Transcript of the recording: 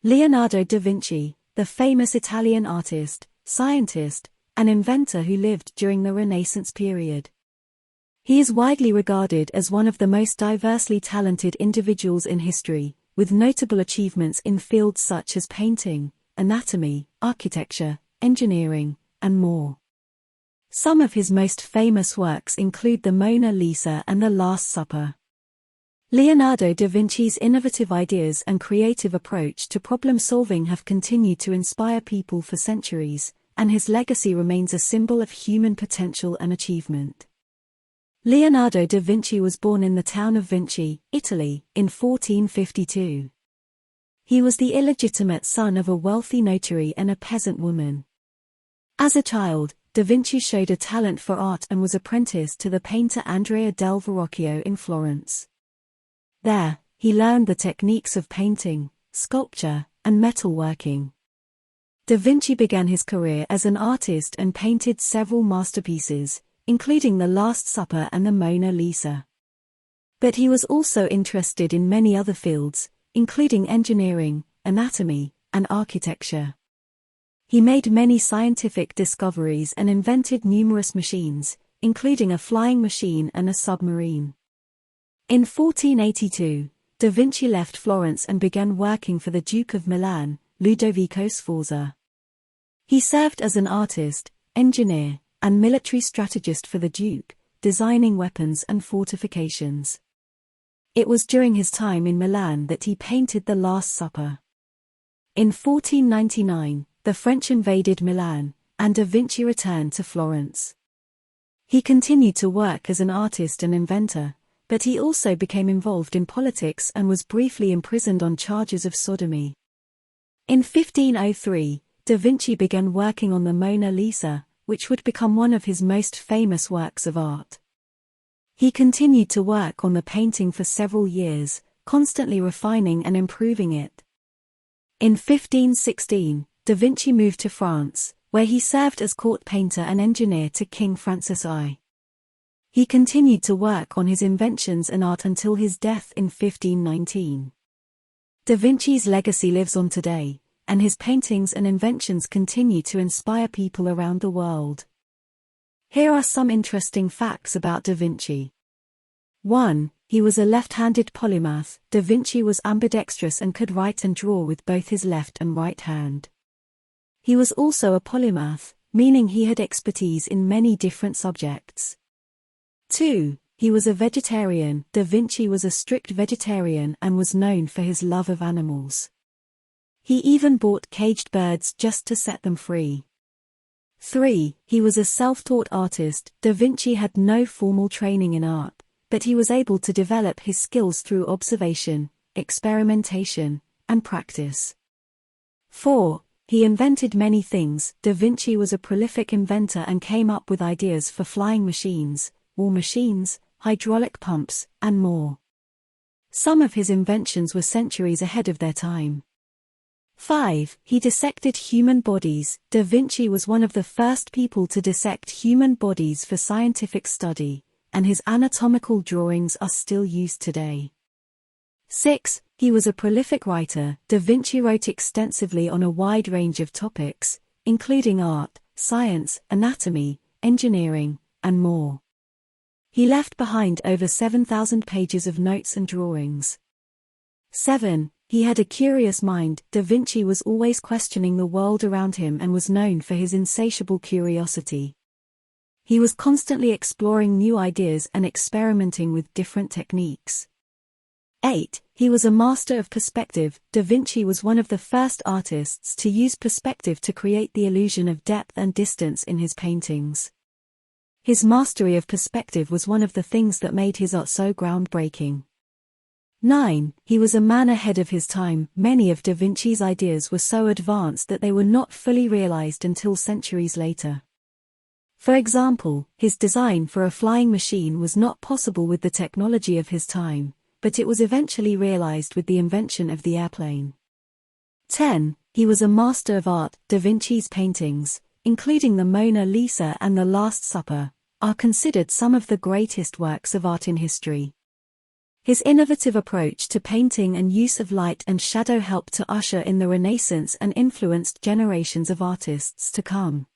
Leonardo da Vinci, the famous Italian artist, scientist, and inventor who lived during the Renaissance period. He is widely regarded as one of the most diversely talented individuals in history, with notable achievements in fields such as painting, anatomy, architecture, engineering, and more. Some of his most famous works include the Mona Lisa and the Last Supper. Leonardo da Vinci's innovative ideas and creative approach to problem-solving have continued to inspire people for centuries, and his legacy remains a symbol of human potential and achievement. Leonardo da Vinci was born in the town of Vinci, Italy, in 1452. He was the illegitimate son of a wealthy notary and a peasant woman. As a child, da Vinci showed a talent for art and was apprenticed to the painter Andrea del Verrocchio in Florence. There, he learned the techniques of painting, sculpture, and metalworking. Da Vinci began his career as an artist and painted several masterpieces, including the Last Supper and the Mona Lisa. But he was also interested in many other fields, including engineering, anatomy, and architecture. He made many scientific discoveries and invented numerous machines, including a flying machine and a submarine. In 1482, da Vinci left Florence and began working for the Duke of Milan, Ludovico Sforza. He served as an artist, engineer, and military strategist for the Duke, designing weapons and fortifications. It was during his time in Milan that he painted the Last Supper. In 1499, the French invaded Milan, and da Vinci returned to Florence. He continued to work as an artist and inventor, but he also became involved in politics and was briefly imprisoned on charges of sodomy. In 1503, da Vinci began working on the Mona Lisa, which would become one of his most famous works of art. He continued to work on the painting for several years, constantly refining and improving it. In 1516, da Vinci moved to France, where he served as court painter and engineer to King Francis I. He continued to work on his inventions and art until his death in 1519. Da Vinci's legacy lives on today, and his paintings and inventions continue to inspire people around the world. Here are some interesting facts about da Vinci. 1. He was a left-handed polymath. Da Vinci was ambidextrous and could write and draw with both his left and right hand. He was also a polymath, meaning he had expertise in many different subjects. 2. He was a vegetarian. Da Vinci was a strict vegetarian and was known for his love of animals. He even bought caged birds just to set them free. 3. He was a self-taught artist. Da Vinci had no formal training in art, but he was able to develop his skills through observation, experimentation, and practice. 4. He invented many things. Da Vinci was a prolific inventor and came up with ideas for flying machines, war machines, hydraulic pumps, and more. Some of his inventions were centuries ahead of their time. 5. He dissected human bodies. Da Vinci was one of the first people to dissect human bodies for scientific study, and his anatomical drawings are still used today. 6. He was a prolific writer. Da Vinci wrote extensively on a wide range of topics, including art, science, anatomy, engineering, and more. He left behind over 7,000 pages of notes and drawings. 7. He had a curious mind. Da Vinci was always questioning the world around him and was known for his insatiable curiosity. He was constantly exploring new ideas and experimenting with different techniques. 8. He was a master of perspective. Da Vinci was one of the first artists to use perspective to create the illusion of depth and distance in his paintings. His mastery of perspective was one of the things that made his art so groundbreaking. 9. He was a man ahead of his time. Many of Da Vinci's ideas were so advanced that they were not fully realized until centuries later. For example, his design for a flying machine was not possible with the technology of his time, but it was eventually realized with the invention of the airplane. 10. He was a master of art. Da Vinci's paintings, including the Mona Lisa and the Last Supper, are considered some of the greatest works of art in history. His innovative approach to painting and use of light and shadow helped to usher in the Renaissance and influenced generations of artists to come.